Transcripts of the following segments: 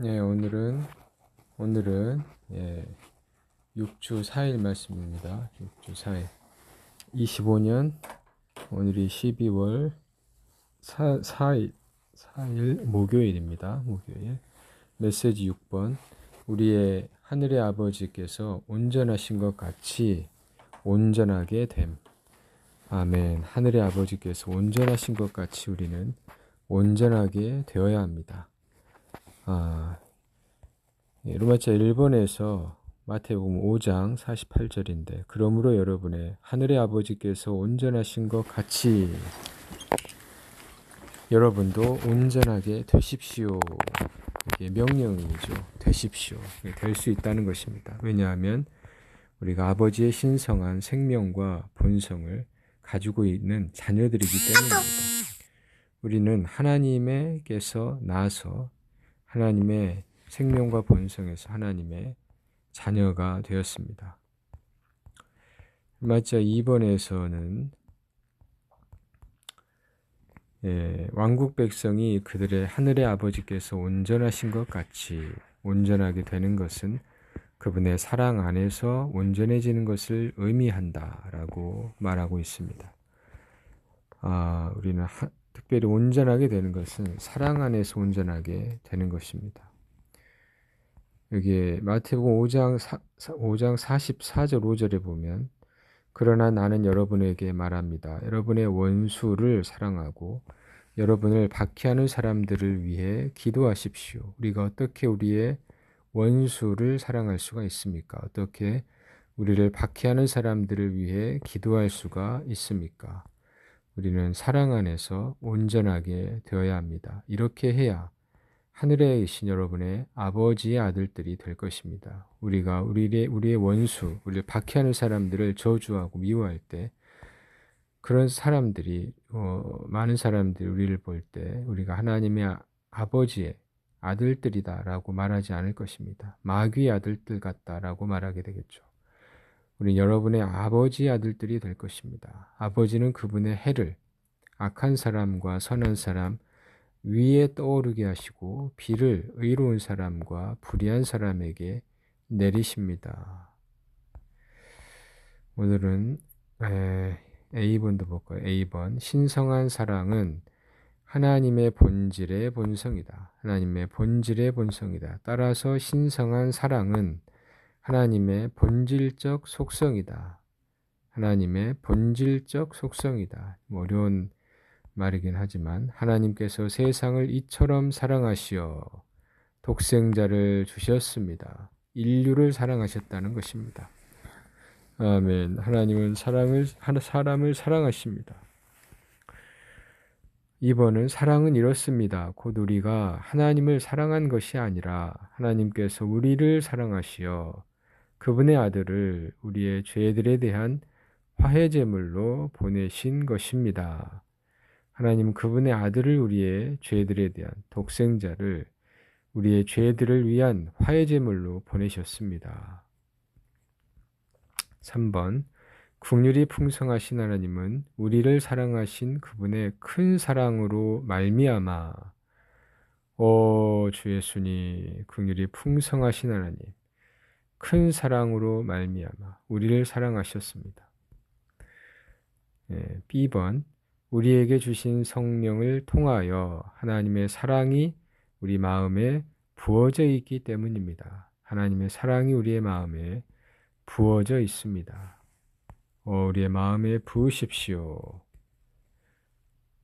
예, 오늘은 6주 4일 말씀입니다. 6주 4일. 25년 오늘이 12월 4일 목요일입니다. 목요일. 메시지 6번. 우리의 하늘의 아버지께서 온전하신 것 같이 온전하게 됨. 아멘. 하늘의 아버지께서 온전하신 것 같이 우리는 온전하게 되어야 합니다. 로마자 1번에서 마태복음 5장 48절인데 그러므로 여러분의 하늘의 아버지께서 온전하신 것 같이 여러분도 온전하게 되십시오. 이게 명령이죠. 되십시오. 될 수 있다는 것입니다. 왜냐하면 우리가 아버지의 신성한 생명과 본성을 가지고 있는 자녀들이기 때문입니다. 우리는 하나님께서 나서 하나님의 생명과 본성에서 하나님의 자녀가 되었습니다. 마자 2번에서는 왕국 백성이 그들의 하늘의 아버지께서 온전하신 것 같이 온전하게 되는 것은 그분의 사랑 안에서 온전해지는 것을 의미한다라고 말하고 있습니다. 우리는 특별히 온전하게 되는 것은 사랑 안에서 온전하게 되는 것입니다. 여기에 마태복음 5장 44절 5절에 보면 그러나 나는 여러분에게 말합니다. 여러분의 원수를 사랑하고 여러분을 박해하는 사람들을 위해 기도하십시오. 우리가 어떻게 우리의 원수를 사랑할 수가 있습니까? 어떻게 우리를 박해하는 사람들을 위해 기도할 수가 있습니까? 우리는 사랑 안에서 온전하게 되어야 합니다. 이렇게 해야 하늘에 계신 여러분의 아버지의 아들들이 될 것입니다. 우리가 우리의 원수, 우리를 박해하는 사람들을 저주하고 미워할 때 그런 사람들이 많은 사람들이 우리를 볼 때 우리가 하나님의 아버지의 아들들이다라고 말하지 않을 것입니다. 마귀의 아들들 같다라고 말하게 되겠죠. 우리 여러분의 아버지의 아들들이 될 것입니다. 아버지는 그분의 해를 악한 사람과 선한 사람 위에 떠오르게 하시고 비를 의로운 사람과 불의한 사람에게 내리십니다. 오늘은 A번도 볼까요? A번. 신성한 사랑은 하나님의 본질의 본성이다. 하나님의 본질의 본성이다. 따라서 신성한 사랑은 하나님의 본질적 속성이다. 하나님의 본질적 속성이다. 어려운 말이긴 하지만 하나님께서 세상을 이처럼 사랑하시어 독생자를 주셨습니다. 인류를 사랑하셨다는 것입니다. 아멘. 하나님은 사람을 사랑하십니다. 2번은 사랑은 이렇습니다. 곧 우리가 하나님을 사랑한 것이 아니라 하나님께서 우리를 사랑하시어 그분의 아들을 우리의 죄들에 대한 화해제물로 보내신 것입니다. 하나님 그분의 아들을 우리의 죄들에 대한 독생자를 우리의 죄들을 위한 화해제물로 보내셨습니다. 3번. 긍휼이 풍성하신 하나님은 우리를 사랑하신 그분의 큰 사랑으로 말미암아 주 예수님 긍휼이 풍성하신 하나님 큰 사랑으로 말미암아 우리를 사랑하셨습니다. B번. 우리에게 주신 성령을 통하여 하나님의 사랑이 우리 마음에 부어져 있기 때문입니다. 하나님의 사랑이 우리의 마음에 부어져 있습니다. 우리의 마음에 부으십시오.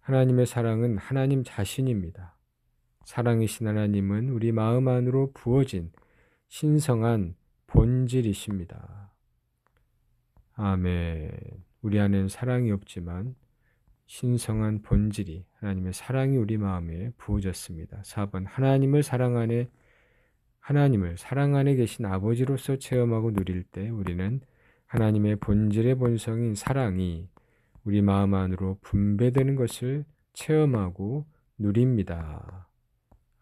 하나님의 사랑은 하나님 자신입니다. 사랑이신 하나님은 우리 마음 안으로 부어진 신성한 본질이십니다. 아멘. 우리 안에는 사랑이 없지만 신성한 본질이 하나님의 사랑이 우리 마음에 부어졌습니다. 4번. 하나님을 사랑 안에 계신 아버지로서 체험하고 누릴 때 우리는 하나님의 본질의 본성인 사랑이 우리 마음 안으로 분배되는 것을 체험하고 누립니다.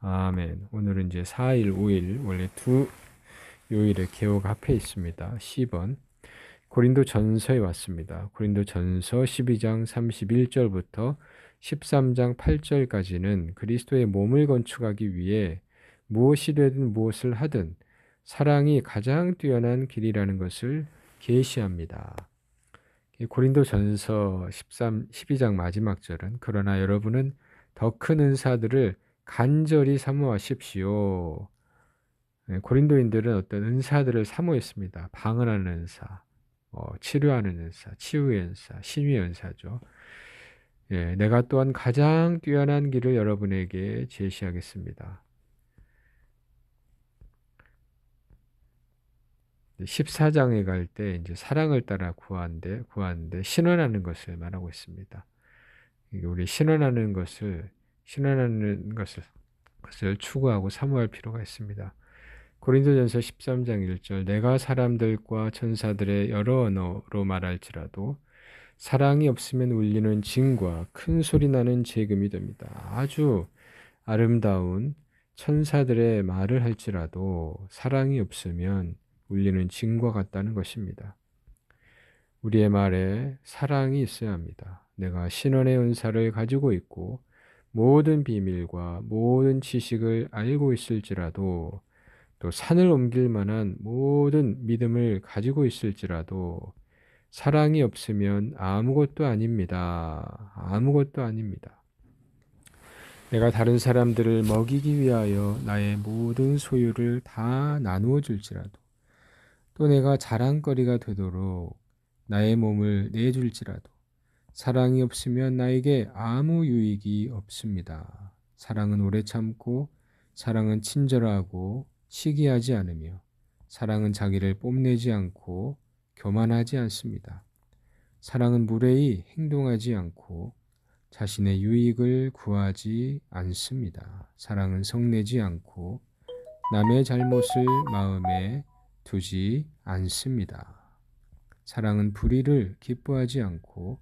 아멘. 오늘은 이제 4일, 5일 원래 두 요일의 개옥 앞에 있습니다. 10번. 고린도 전서에 왔습니다. 고린도 전서 12장 31절부터 13장 8절까지는 그리스도의 몸을 건축하기 위해 무엇이 되든 무엇을 하든 사랑이 가장 뛰어난 길이라는 것을 계시합니다. 고린도전서 12장 마지막 절은 그러나 여러분은 더 큰 은사들을 간절히 사모하십시오. 고린도인들은 어떤 은사들을 사모했습니다. 방언하는 은사, 치료하는 은사, 치유의 은사, 신유의 은사죠. 내가 또한 가장 뛰어난 길을 여러분에게 제시하겠습니다. 14장에 갈 때 이제 사랑을 따라 구하는데 신원하는 것을 말하고 있습니다. 우리 신원하는 것을 추구하고 사모할 필요가 있습니다. 고린도전서 13장 1절 내가 사람들과 천사들의 여러 언어로 말할지라도 사랑이 없으면 울리는 징과 큰 소리 나는 재금이 됩니다. 아주 아름다운 천사들의 말을 할지라도 사랑이 없으면 울리는 징과 같다는 것입니다. 우리의 말에 사랑이 있어야 합니다. 내가 신원의 은사를 가지고 있고 모든 비밀과 모든 지식을 알고 있을지라도 또 산을 옮길 만한 모든 믿음을 가지고 있을지라도 사랑이 없으면 아무것도 아닙니다. 아무것도 아닙니다. 내가 다른 사람들을 먹이기 위하여 나의 모든 소유를 다 나누어 줄지라도 또 내가 자랑거리가 되도록 나의 몸을 내줄지라도 사랑이 없으면 나에게 아무 유익이 없습니다. 사랑은 오래 참고 사랑은 친절하고 시기하지 않으며 사랑은 자기를 뽐내지 않고 교만하지 않습니다. 사랑은 무례히 행동하지 않고 자신의 유익을 구하지 않습니다. 사랑은 성내지 않고 남의 잘못을 마음에 두지 않습니다. 사랑은 불의를 기뻐하지 않고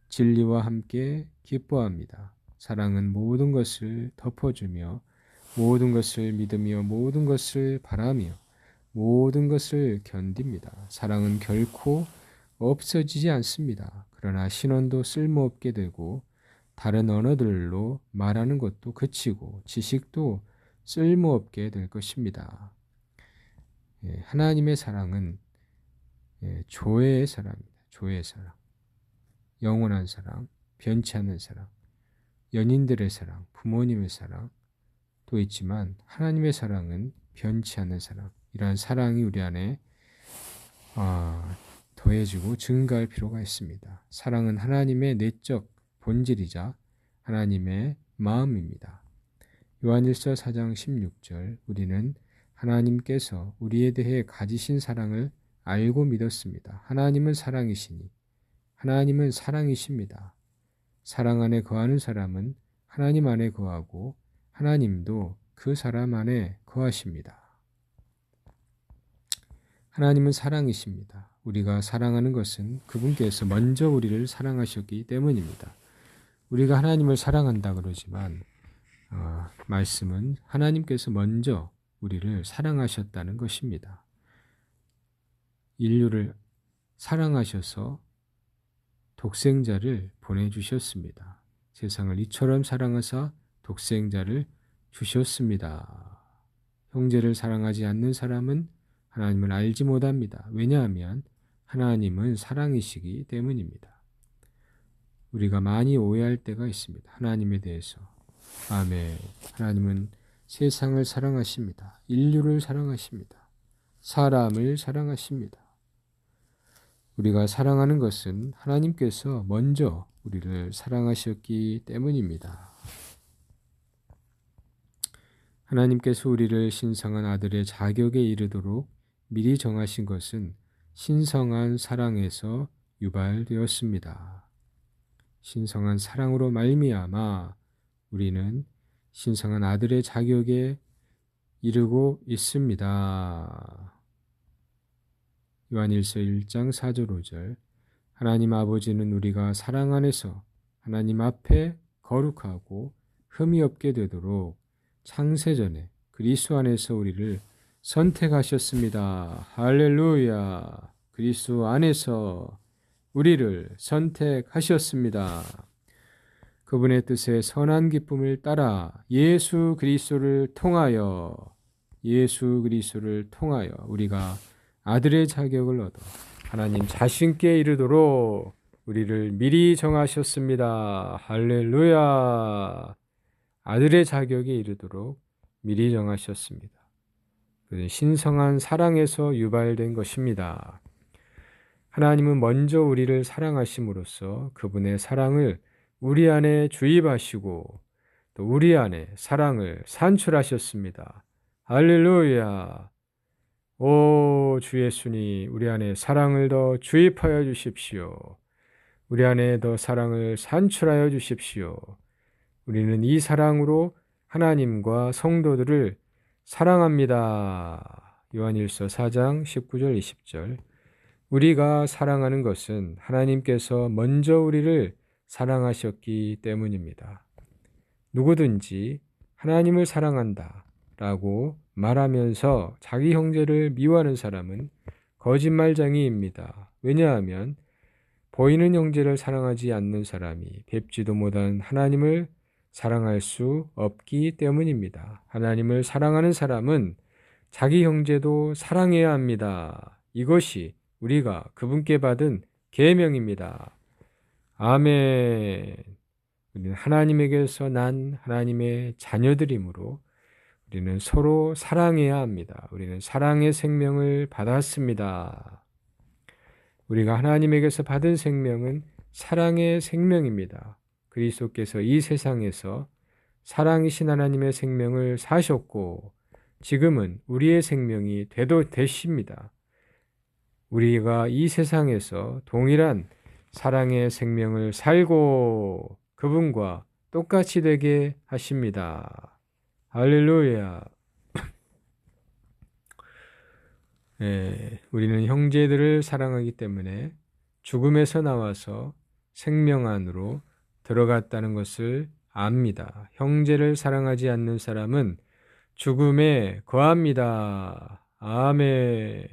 진리와 함께 기뻐합니다. 사랑은 모든 것을 덮어주며 모든 것을 믿으며 모든 것을 바라며 모든 것을 견딥니다. 사랑은 결코 없어지지 않습니다. 그러나 신원도 쓸모없게 되고 다른 언어들로 말하는 것도 그치고 지식도 쓸모없게 될 것입니다. 하나님의 사랑은 조회의 사랑입니다. 조회의 사랑. 영원한 사랑, 변치 않는 사랑, 연인들의 사랑, 부모님의 사랑 또 있지만 하나님의 사랑은 변치 않는 사랑. 이러한 사랑이 우리 안에 더해지고 증가할 필요가 있습니다. 사랑은 하나님의 내적 본질이자 하나님의 마음입니다. 요한일서 4장 16절 우리는 하나님께서 우리에 대해 가지신 사랑을 알고 믿었습니다. 하나님은 사랑이시니 하나님은 사랑이십니다. 사랑 안에 거하는 사람은 하나님 안에 거하고 하나님도 그 사람 안에 거하십니다. 하나님은 사랑이십니다. 우리가 사랑하는 것은 그분께서 먼저 우리를 사랑하셨기 때문입니다. 우리가 하나님을 사랑한다 그러지만 말씀은 하나님께서 먼저 우리를 사랑하셨다는 것입니다. 인류를 사랑하셔서 독생자를 보내주셨습니다. 세상을 이처럼 사랑하사 독생자를 주셨습니다. 형제를 사랑하지 않는 사람은 하나님을 알지 못합니다. 왜냐하면 하나님은 사랑이시기 때문입니다. 우리가 많이 오해할 때가 있습니다. 하나님에 대해서. 아멘. 하나님은 세상을 사랑하십니다. 인류를 사랑하십니다. 사람을 사랑하십니다. 우리가 사랑하는 것은 하나님께서 먼저 우리를 사랑하셨기 때문입니다. 하나님께서 우리를 신성한 아들의 자격에 이르도록 미리 정하신 것은 신성한 사랑에서 유발되었습니다. 신성한 사랑으로 말미암아 우리는 신성한 아들의 자격에 이르고 있습니다. 요한일서 1장 4절 5절 하나님 아버지는 우리가 사랑 안에서 하나님 앞에 거룩하고 흠이 없게 되도록 창세전에 그리스도 안에서 우리를 선택하셨습니다. 할렐루야. 그리스도 안에서 우리를 선택하셨습니다. 그분의 뜻에 선한 기쁨을 따라 예수 그리스도를 통하여 예수 그리스도를 통하여 우리가 아들의 자격을 얻어 하나님 자신께 이르도록 우리를 미리 정하셨습니다. 할렐루야. 아들의 자격에 이르도록 미리 정하셨습니다. 그것은 신성한 사랑에서 유발된 것입니다. 하나님은 먼저 우리를 사랑하심으로써 그분의 사랑을 우리 안에 주입하시고 또 우리 안에 사랑을 산출하셨습니다. 할렐루야. 오 주 예수님, 우리 안에 사랑을 더 주입하여 주십시오. 우리 안에 더 사랑을 산출하여 주십시오. 우리는 이 사랑으로 하나님과 성도들을 사랑합니다. 요한일서 4장 19절 20절. 우리가 사랑하는 것은 하나님께서 먼저 우리를 사랑하셨기 때문입니다. 누구든지 하나님을 사랑한다 라고 말하면서 자기 형제를 미워하는 사람은 거짓말쟁이입니다. 왜냐하면 보이는 형제를 사랑하지 않는 사람이 뵙지도 못한 하나님을 사랑할 수 없기 때문입니다. 하나님을 사랑하는 사람은 자기 형제도 사랑해야 합니다. 이것이 우리가 그분께 받은 계명입니다. 아멘. 우리는 하나님에게서 난 하나님의 자녀들이므로 우리는 서로 사랑해야 합니다. 우리는 사랑의 생명을 받았습니다. 우리가 하나님에게서 받은 생명은 사랑의 생명입니다. 그리스도께서 이 세상에서 사랑이신 하나님의 생명을 사셨고 지금은 우리의 생명이 되십니다. 우리가 이 세상에서 동일한 사랑의 생명을 살고 그분과 똑같이 되게 하십니다. 할렐루야. 우리는 형제들을 사랑하기 때문에 죽음에서 나와서 생명 안으로 들어갔다는 것을 압니다. 형제를 사랑하지 않는 사람은 죽음에 거합니다. 아멘.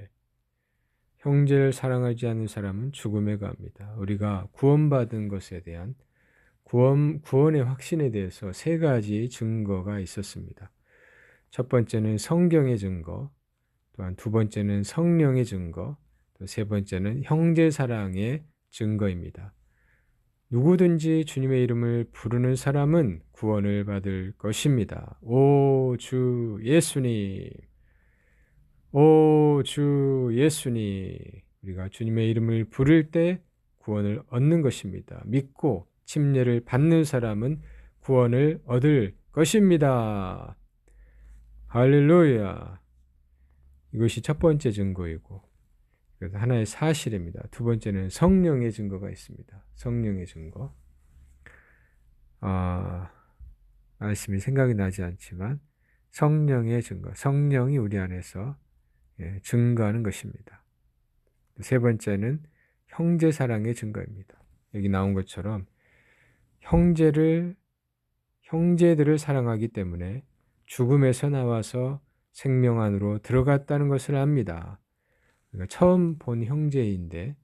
형제를 사랑하지 않는 사람은 죽음에 거합니다. 우리가 구원받은 것에 대한 구원의 확신에 대해서 세 가지 증거가 있었습니다. 첫 번째는 성경의 증거, 또한 두 번째는 성령의 증거, 또 세 번째는 형제 사랑의 증거입니다. 누구든지 주님의 이름을 부르는 사람은 구원을 받을 것입니다. 오 주 예수님, 오 주 예수님, 우리가 주님의 이름을 부를 때 구원을 얻는 것입니다. 믿고 침례를 받는 사람은 구원을 얻을 것입니다. 할렐루야. 이것이 첫 번째 증거이고 그래서 하나의 사실입니다. 두 번째는 성령의 증거가 있습니다. 성령의 증거. 말씀이 생각이 나지 않지만 성령의 증거. 성령이 우리 안에서 증거하는 것입니다. 세 번째는 형제 사랑의 증거입니다. 여기 나온 것처럼 형제들을 사랑하기 때문에 죽음에서 나와서 생명 안으로 들어갔다는 것을 압니다. 그러니까 처음 본 형제인데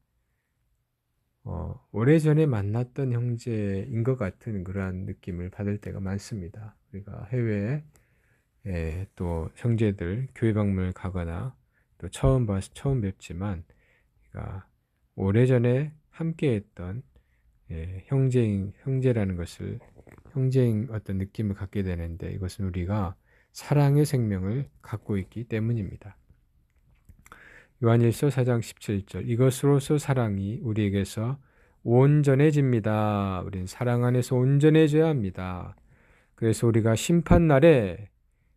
오래전에 만났던 형제인 것 같은 그러한 느낌을 받을 때가 많습니다. 우리가 해외에 또 형제들 교회 방문을 가거나 또 처음 뵙지만 그러니까 오래전에 함께했던 형제라는 것을 형제인 어떤 느낌을 갖게 되는데 이것은 우리가 사랑의 생명을 갖고 있기 때문입니다. 요한일서 4장 17절 이것으로서 사랑이 우리에게서 온전해집니다. 우리는 사랑 안에서 온전해져야 합니다. 그래서 우리가 심판날에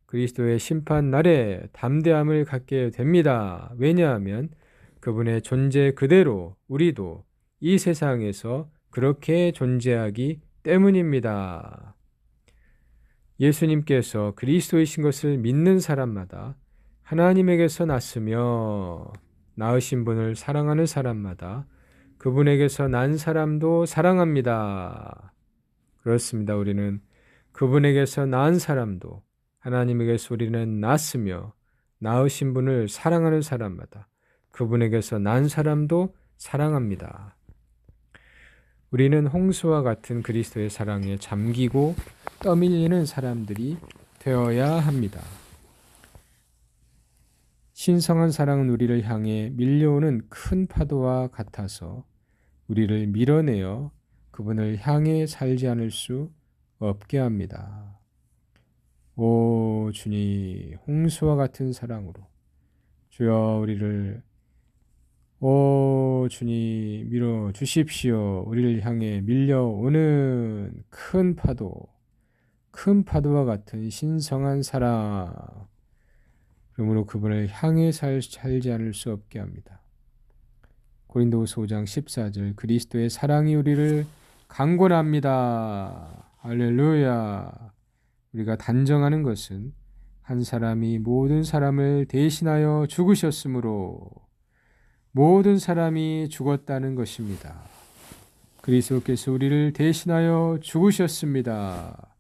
그리스도의 심판날에 담대함을 갖게 됩니다. 왜냐하면 그분의 존재 그대로 우리도 이 세상에서 그렇게 존재하기 때문입니다. 예수님께서 그리스도이신 것을 믿는 사람마다 하나님에게서 났으며 낳으신 분을 사랑하는 사람마다 그분에게서 난 사람도 사랑합니다. 그렇습니다. 우리는 그분에게서 낳은 사람도 하나님에게서 우리는 낳았으며 낳으신 분을 사랑하는 사람마다 그분에게서 난 사람도 사랑합니다. 우리는 홍수와 같은 그리스도의 사랑에 잠기고 떠밀리는 사람들이 되어야 합니다. 신성한 사랑은 우리를 향해 밀려오는 큰 파도와 같아서 우리를 밀어내어 그분을 향해 살지 않을 수 없게 합니다. 오 주님, 홍수와 같은 사랑으로 주여 우리를 오 주님 밀어 주십시오. 우리를 향해 밀려오는 큰 파도와 같은 신성한 사랑, 그러므로 그분을 향해 살지 않을 수 없게 합니다. 고린도후서 5장 14절, 그리스도의 사랑이 우리를 강권합니다. 할렐루야. 우리가 단정하는 것은 한 사람이 모든 사람을 대신하여 죽으셨으므로 모든 사람이 죽었다는 것입니다. 그리스도께서 우리를 대신하여 죽으셨습니다.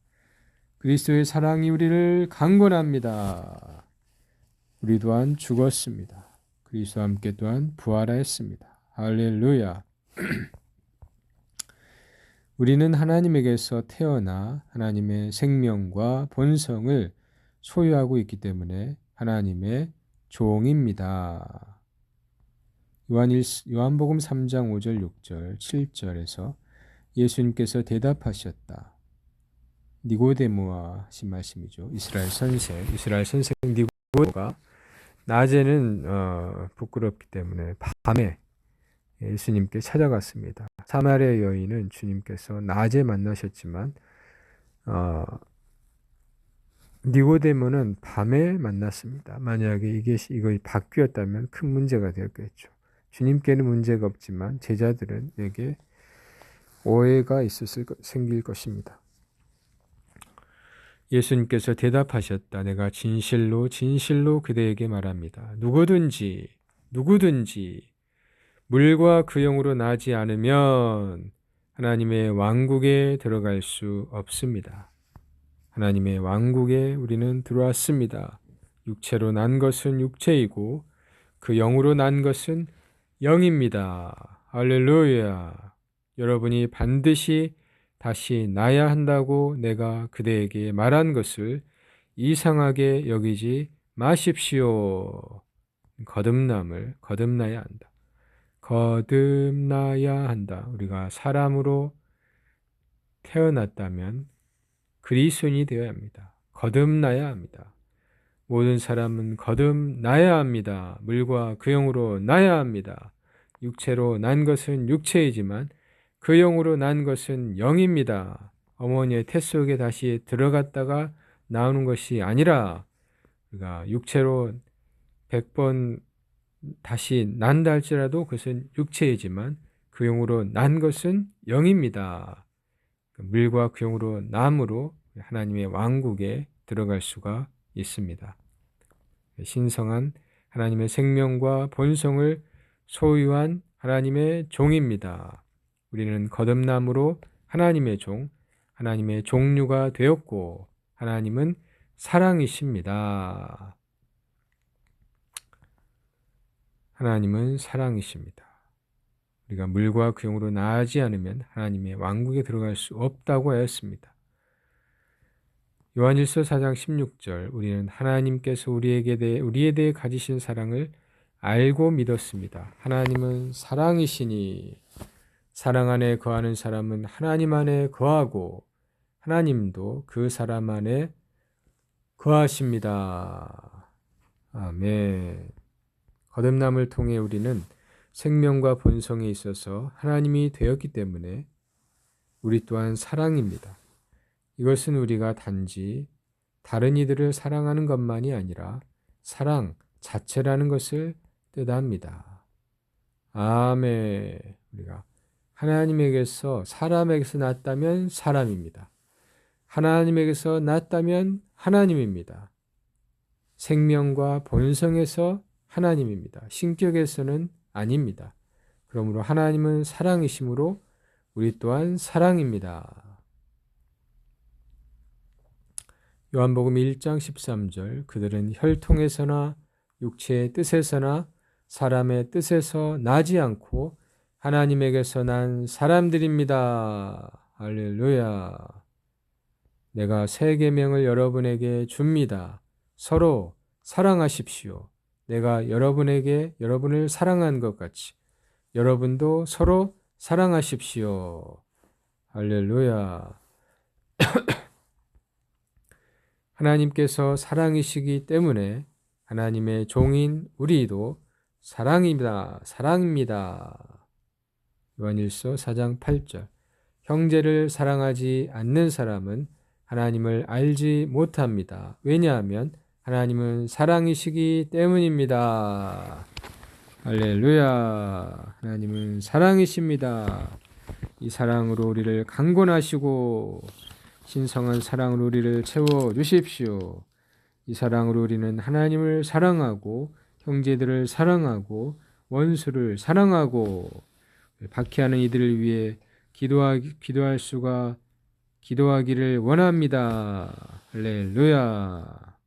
그리스도의 사랑이 우리를 강권합니다. 우리 또한 죽었습니다. 그리스도와 함께 또한 부활하였습니다. 할렐루야. 우리는 하나님에게서 태어나 하나님의 생명과 본성을 소유하고 있기 때문에 하나님의 종입니다. 요한복음 3장 5절, 6절, 7절에서 예수님께서 대답하셨다. 니고데모와 하신 말씀이죠. 이스라엘 선생 니고데모가 낮에는 부끄럽기 때문에 밤에 예수님께 찾아갔습니다. 사마리아 여인은 주님께서 낮에 만나셨지만 니고데모는 밤에 만났습니다. 만약에 이거 바뀌었다면 큰 문제가 되었겠죠. 주님께는 문제가 없지만 제자들에게 오해가 생길 것입니다. 예수님께서 대답하셨다. 내가 진실로 진실로 그대에게 말합니다. 누구든지 물과 그 영으로 나지 않으면 하나님의 왕국에 들어갈 수 없습니다. 하나님의 왕국에 우리는 들어왔습니다. 육체로 난 것은 육체이고 그 영으로 난 것은 영입니다. 할렐루야. 여러분이 반드시 다시 나야 한다고 내가 그대에게 말한 것을 이상하게 여기지 마십시오. 거듭나야 한다. 거듭나야 한다. 우리가 사람으로 태어났다면 그리스도인이 되어야 합니다. 거듭나야 합니다. 모든 사람은 거듭나야 합니다. 물과 그 영으로 나야 합니다. 육체로 난 것은 육체이지만 그 영으로 난 것은 영입니다. 어머니의 태 속에 다시 들어갔다가 나오는 것이 아니라 우리가 육체로 100번 다시 난다 할지라도 그것은 육체이지만 그 영으로 난 것은 영입니다. 물과 그 영으로 남으로 하나님의 왕국에 들어갈 수가 있습니다. 신성한 하나님의 생명과 본성을 소유한 하나님의 종입니다. 우리는 거듭남으로 하나님의 종, 하나님의 종류가 되었고 하나님은 사랑이십니다. 하나님은 사랑이십니다. 우리가 물과 그 영으로 나아지 않으면 하나님의 왕국에 들어갈 수 없다고 하였습니다. 요한일서 4장 16절, 우리는 하나님께서 우리에 대해 가지신 사랑을 알고 믿었습니다. 하나님은 사랑이시니 사랑 안에 거하는 사람은 하나님 안에 거하고 하나님도 그 사람 안에 거하십니다. 아멘. 거듭남을 통해 우리는 생명과 본성에 있어서 하나님이 되었기 때문에 우리 또한 사랑입니다. 이것은 우리가 단지 다른 이들을 사랑하는 것만이 아니라 사랑 자체라는 것을 뜻합니다. 아멘. 우리가 하나님에게서 사람에게서 났다면 사람입니다. 하나님에게서 났다면 하나님입니다. 생명과 본성에서 하나님입니다. 신격에서는 아닙니다. 그러므로 하나님은 사랑이시므로 우리 또한 사랑입니다. 요한복음 1장 13절, 그들은 혈통에서나 육체의 뜻에서나 사람의 뜻에서 나지 않고 하나님에게서 난 사람들입니다. 할렐루야. 내가 새 계명을 여러분에게 줍니다. 서로 사랑하십시오. 내가 여러분을 사랑한 것 같이 여러분도 서로 사랑하십시오. 할렐루야. 하나님께서 사랑이시기 때문에 하나님의 종인 우리도 사랑입니다. 요한일서 4장 8절. 형제를 사랑하지 않는 사람은 하나님을 알지 못합니다. 왜냐하면 하나님은 사랑이시기 때문입니다. 할렐루야. 하나님은 사랑이십니다. 이 사랑으로 우리를 강권하시고 신성한 사랑으로 우리를 채워주십시오. 이 사랑으로 우리는 하나님을 사랑하고 형제들을 사랑하고 원수를 사랑하고 박해하는 이들을 위해 기도하기를 원합니다. 할렐루야.